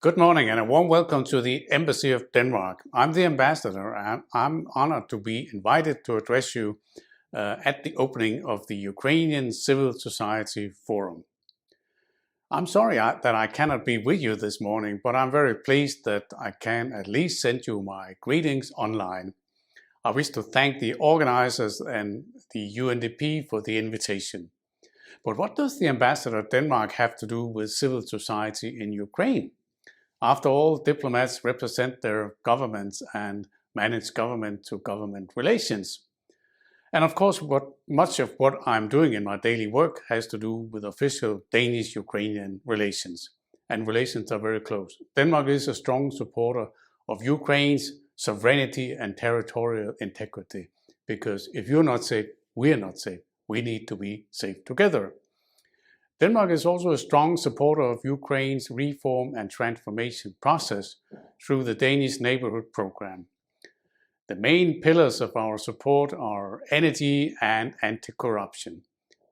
Good morning and a warm welcome to the Embassy of Denmark. I'm the ambassador and I'm honored to be invited to address you at the opening of the Ukrainian Civil Society Forum. I'm sorry that I cannot be with you this morning, but I'm very pleased that I can at least send you my greetings online. I wish to thank the organizers and the UNDP for the invitation. But what does the ambassador of Denmark have to do with civil society in Ukraine? After all, diplomats represent their governments and manage government-to-government relations. And of course, much of what I'm doing in my daily work has to do with official Danish-Ukrainian relations. And relations are very close. Denmark is a strong supporter of Ukraine's sovereignty and territorial integrity. Because if you're not safe, we're not safe. We need to be safe together. Denmark is also a strong supporter of Ukraine's reform and transformation process through the Danish Neighborhood Program. The main pillars of our support are energy and anti-corruption.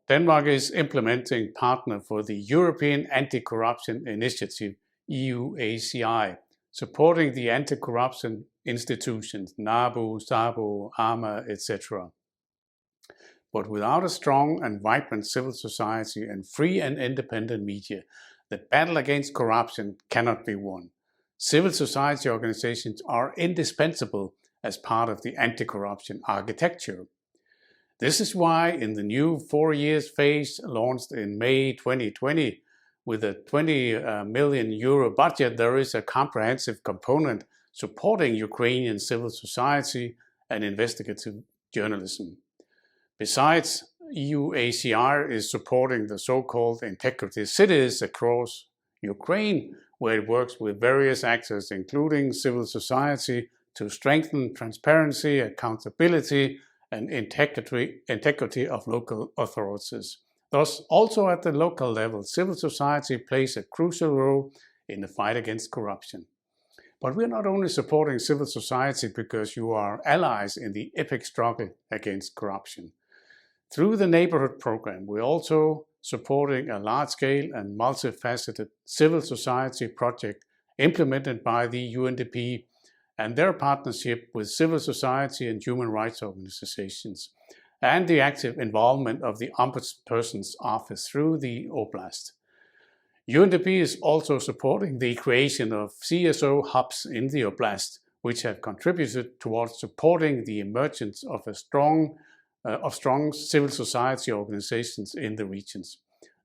Denmark is implementing partner for the European Anti-Corruption Initiative, EUACI, supporting the anti-corruption institutions, NABU, SABU, AMA, etc. But without a strong and vibrant civil society and free and independent media, the battle against corruption cannot be won. Civil society organizations are indispensable as part of the anti-corruption architecture. This is why in the new 4-year phase launched in May 2020, with a 20 million euro budget, there is a comprehensive component supporting Ukrainian civil society and investigative journalism. Besides, EUACR is supporting the so-called integrity cities across Ukraine, where it works with various actors, including civil society, to strengthen transparency, accountability, and integrity of local authorities. Thus, also at the local level, civil society plays a crucial role in the fight against corruption. But we're not only supporting civil society because you are allies in the epic struggle against corruption. Through the Neighborhood Program, we're also supporting a large-scale and multifaceted civil society project implemented by the UNDP and their partnership with civil society and human rights organizations, and the active involvement of the Ombudsperson's Office through the Oblast. UNDP is also supporting the creation of CSO hubs in the Oblast, which have contributed towards supporting the emergence of strong civil society organizations in the regions.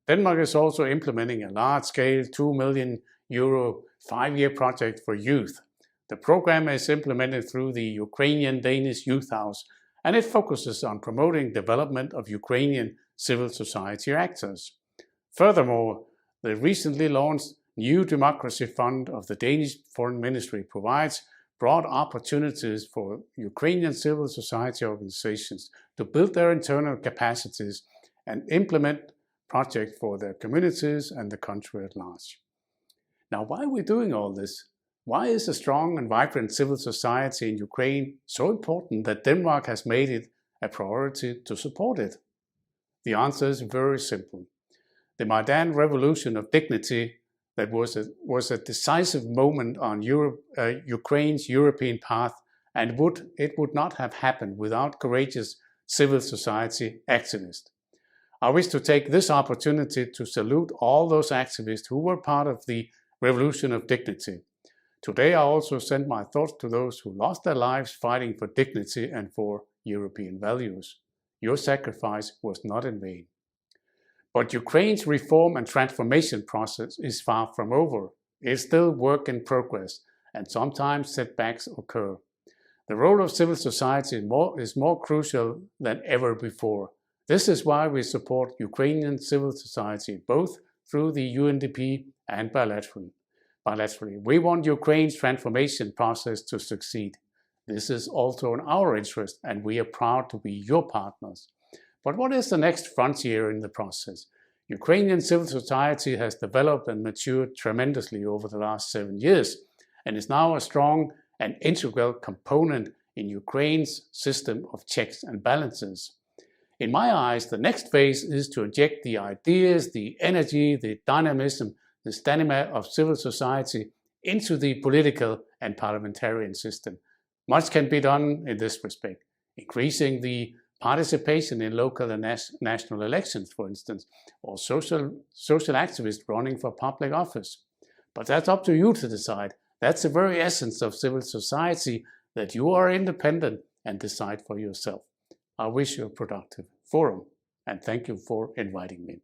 Denmark is also implementing a large-scale 2 million euro 5-year project for youth. The program is implemented through the Ukrainian Danish Youth House, and it focuses on promoting development of Ukrainian civil society actors. Furthermore, the recently launched New Democracy Fund of the Danish Foreign Ministry provides broad opportunities for Ukrainian civil society organizations to build their internal capacities and implement projects for their communities and the country at large. Now, why are we doing all this? Why is a strong and vibrant civil society in Ukraine so important that Denmark has made it a priority to support it? The answer is very simple. The Maidan Revolution of Dignity that was a decisive moment on Ukraine's European path, and it would not have happened without courageous civil society activists. I wish to take this opportunity to salute all those activists who were part of the Revolution of Dignity. Today I also send my thoughts to those who lost their lives fighting for dignity and for European values. Your sacrifice was not in vain. But Ukraine's reform and transformation process is far from over. It's still work in progress, and sometimes setbacks occur. The role of civil society is more crucial than ever before. This is why we support Ukrainian civil society, both through the UNDP and bilaterally. We want Ukraine's transformation process to succeed. This is also in our interest, and we are proud to be your partners. But what is the next frontier in the process? Ukrainian civil society has developed and matured tremendously over the last 7 years and is now a strong and integral component in Ukraine's system of checks and balances. In my eyes, the next phase is to inject the ideas, the energy, the dynamism, the stamina of civil society into the political and parliamentarian system. Much can be done in this respect, increasing the participation in local and national elections, for instance, or social activists running for public office. But that's up to you to decide. That's the very essence of civil society, that you are independent and decide for yourself. I wish you a productive forum, and thank you for inviting me.